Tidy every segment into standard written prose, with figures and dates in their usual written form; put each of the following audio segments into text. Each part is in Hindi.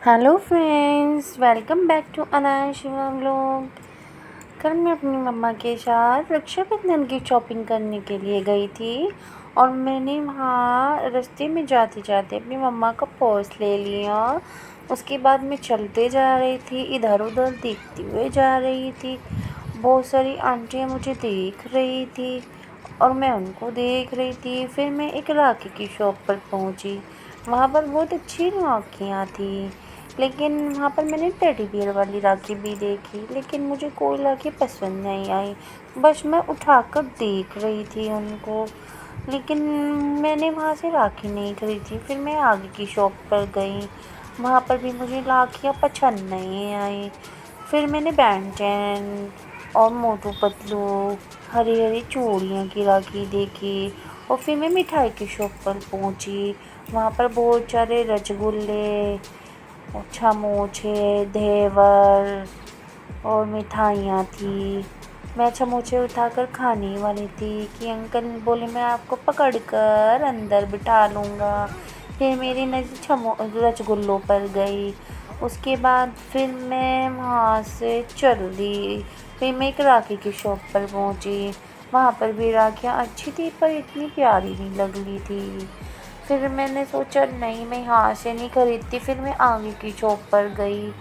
Hello friends, welcome back to Anant Shivam vlog. कल मैं अपनी मम्मा के साथ रक्षाबंधन की शॉपिंग करने के लिए गई थी और मैंने वहाँ रास्ते में जाते जाते अपनी मम्मा का पर्स ले लिया। उसके बाद मैं चलते जा रही थी, इधर उधर देखते हुए जा रही थी। बहुत सारी आंटियाँ मुझे देख रही थी और मैं उनको देख रही थी। फिर मैं एक राखी की शॉप पर पहुंची। वहाँ पर बहुत अच्छी राखियाँ थी, लेकिन वहाँ पर मैंने टेडी बियर वाली राखी भी देखी, लेकिन मुझे कोई राखी पसंद नहीं आई। बस मैं उठाकर देख रही थी उनको, लेकिन मैंने वहाँ से राखी नहीं खरीदी। फिर मैं आगे की शॉप पर गई, वहाँ पर भी मुझे राखियाँ पसंद नहीं आई। फिर मैंने बैंड चैन और मोटू पतलू, हरी हरी चूड़ियों की राखी देखी और फिर मैं मिठाई की शॉप पर पहुंची। वहाँ पर बहुत सारे रसगुल्ले, समोसे, घेवर और मिठाइयाँ थी। मैं समोसे उठाकर खाने वाली थी कि अंकल बोले मैं आपको पकड़ कर अंदर बिठा लूँगा। फिर मेरी नज़र रसगुल्लों पर गई। उसके बाद फिर मैं वहाँ से चल दी। फिर मैं एक राखी की शॉप पर पहुँची। वहाँ पर भी राखियाँ अच्छी थी पर इतनी प्यारी नहीं लग रही थी। फिर मैंने सोचा नहीं, मैं यहाँ से नहीं खरीदती। फिर मैं आगे की शॉप पर गई,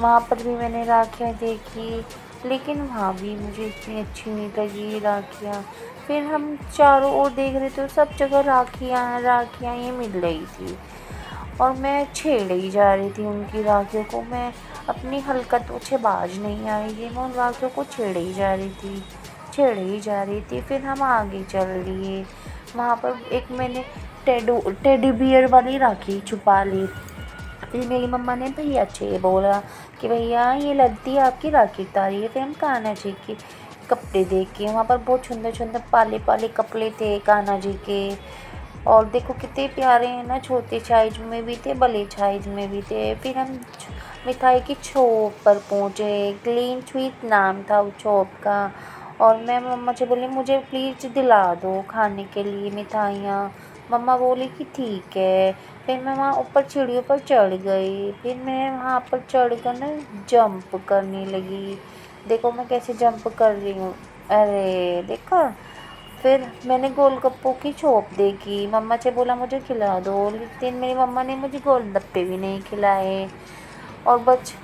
वहाँ पर भी मैंने राखियाँ देखी, लेकिन वहाँ भी मुझे इतनी अच्छी नहीं लगी राखियाँ। फिर हम चारों ओर देख रहे थे, सब जगह राखियाँ राखियाँ ये मिल रही थी और मैं छेड़ ही जा रही थी उनकी राखियों को। मैं अपनी हरकतों से बाज नहीं आ रही थी, मैं उन राखियों को छेड़े ही जा रही थी। फिर हम आगे चल लिए। वहाँ पर एक मैंने टेडी बियर वाली राखी छुपा ली। फिर मेरी मम्मा ने भैया से बोला कि भैया ये लगती है आपकी राखी उतारी है। फिर हम कान्हा जी के कपड़े देखे, वहाँ पर बहुत सुंदर सुंदर पाले पाले कपड़े थे कान्हा जी के। और देखो कितने प्यारे हैं ना, छोटे साइज में भी थे, बड़े साइज में भी थे। फिर हम मिठाई की शॉप पर पहुँचे, क्लीन स्वीट नाम था उस शॉप का। और मैं मम्मा से बोली मुझे प्लीज़ दिला दो खाने के लिए मिठाइयाँ। मम्मा बोली कि ठीक है। फिर मैं वहाँ ऊपर सीढ़ियों पर चढ़ गई। फिर मैं वहाँ पर चढ़ कर ना जंप करने लगी। देखो मैं कैसे जंप कर रही हूँ, अरे देखा। फिर मैंने गोलगप्पों की शॉप देखी, मम्मा से बोला मुझे खिला दो, लेकिन मेरी मम्मा ने मुझे गोलगप्पे भी नहीं खिलाए। और बस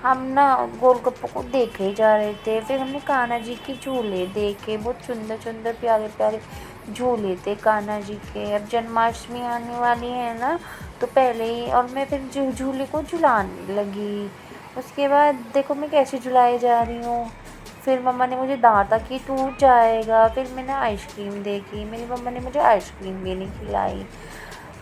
हम ना गोलगप्पों को देखे ही जा रहे थे। फिर हमने कान्हा जी के झूले देखे, बहुत सुंदर सुंदर प्यारे प्यारे झूले थे कान्हा जी के। अब जन्माष्टमी आने वाली है ना, तो पहले ही और मैं फिर झूले को झुलाने लगी। उसके बाद देखो मैं कैसे झुलाए जा रही हूँ। फिर मम्मा ने मुझे डांटा कि टूट जाएगा। फिर मैंने आइसक्रीम देखी, मेरी मम्मा ने मुझे आइसक्रीम भी नहीं खिलाई।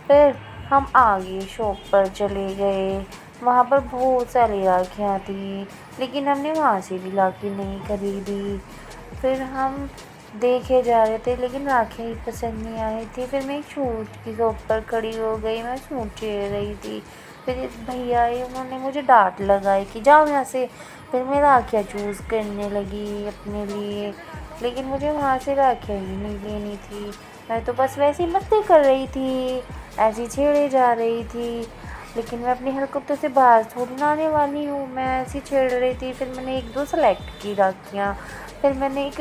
फिर हम आगे शॉप पर चले गए, वहाँ पर बहुत सारी राखियाँ थी, लेकिन हमने वहाँ से भी राखी नहीं खरीदी। फिर हम देखे जा रहे थे, लेकिन राखियाँ ही पसंद नहीं आ रही थी। फिर मैं एक सूट की शॉप पर खड़ी हो गई, मैं सूट चेड़ रही थी। फिर एक भैया आए, उन्होंने मुझे डांट लगाई कि जाओ यहाँ से। फिर मैं राखियाँ चूज़ करने लगी अपने लिए, लेकिन मुझे वहाँ से राखियाँ ही नहीं लेनी थी। मैं तो बस वैसे ही मस्ती कर रही थी, ऐसी छेड़े जा रही थी, लेकिन मैं अपनी हरकतों से बाहर थोड़ी ना आने वाली हूँ। मैं ऐसी छेड़ रही थी। फिर मैंने एक दो सेलेक्ट की राखियाँ। फिर मैंने एक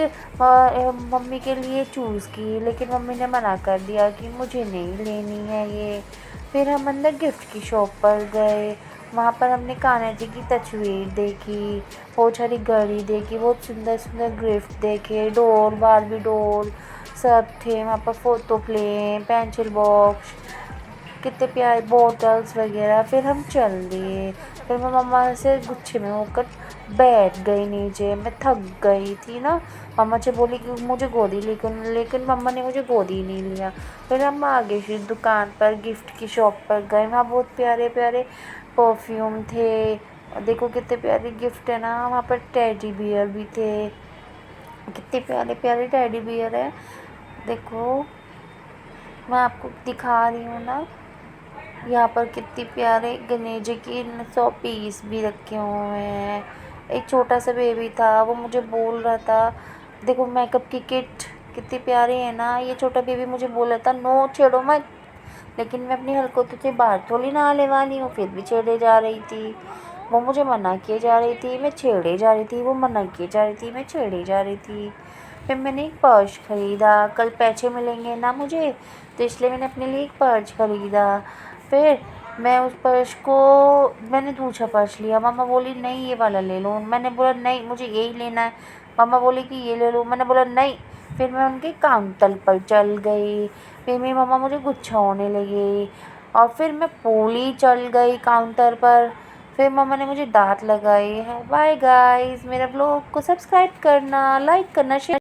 मम्मी के लिए चूज़ की, लेकिन मम्मी ने मना कर दिया कि मुझे नहीं लेनी है ये। फिर हम अंदर गिफ्ट की शॉप पर गए, वहाँ पर हमने कान्हा जी की तस्वीर देखी, बहुत सारी घड़ी देखी, बहुत सुंदर सुंदर गिफ्ट देखे, डोल, बारबी डोल सब थे वहाँ पर, फ़ोटो फ्रेम, पेंसिल बॉक्स, कितने प्यारे बॉटल्स वगैरह। फिर हम चल दिए। फिर मैं मम्मा से गुस्से में होकर बैठ गई नीचे, मैं थक गई थी ना। मम्मा से बोली कि मुझे गोदी लेकिन लेकिन मम्मा ने मुझे गोदी नहीं लिया। फिर हम आगे की दुकान पर गिफ्ट की शॉप पर गए, वहाँ बहुत प्यारे प्यारे परफ्यूम थे। देखो कितने प्यारे गिफ्ट है ना, वहाँ पर टेडी बियर भी थे, कितने प्यारे प्यारे टेडी बियर है। देखो मैं आपको दिखा रही हूँ ना, यहाँ पर कितने प्यारे गणेश जी की 100 पीस भी रखे हुए हैं। एक छोटा सा बेबी था, वो मुझे बोल रहा था, देखो मेकअप की किट कितनी प्यारी है ना। ये छोटा बेबी मुझे बोल रहा था नो छेड़ो मत, लेकिन मैं अपनी हरकतों से बाहर थोड़ी ना आने वाली हूँ, फिर भी छेड़े जा रही थी। वो मुझे मना किए जा रही थी, मैं छेड़े जा रही थी, वो मना किए जा रही थी, मैं छेड़े जा रही थी। फिर मैंने एक पर्स ख़रीदा, कल पैसे मिलेंगे ना मुझे, तो इसलिए मैंने अपने लिए एक पर्स ख़रीदा। फिर मैं उस पर्स को मैंने दूसरा पर्स लिया, मम्मा बोली नहीं ये वाला ले लो, मैंने बोला नहीं मुझे यही लेना है, मम्मा बोली कि ये ले लो, मैंने बोला नहीं। फिर मैं उनके काउंटर पर चल गई, फिर मेरी मम्मा मुझे गुस्सा होने लगी और फिर मैं पूरी चल गई काउंटर पर। फिर मम्मा ने मुझे डांट लगाई है। बाय गाइस, मेरा ब्लॉग को सब्सक्राइब करना, लाइक करना, शेयर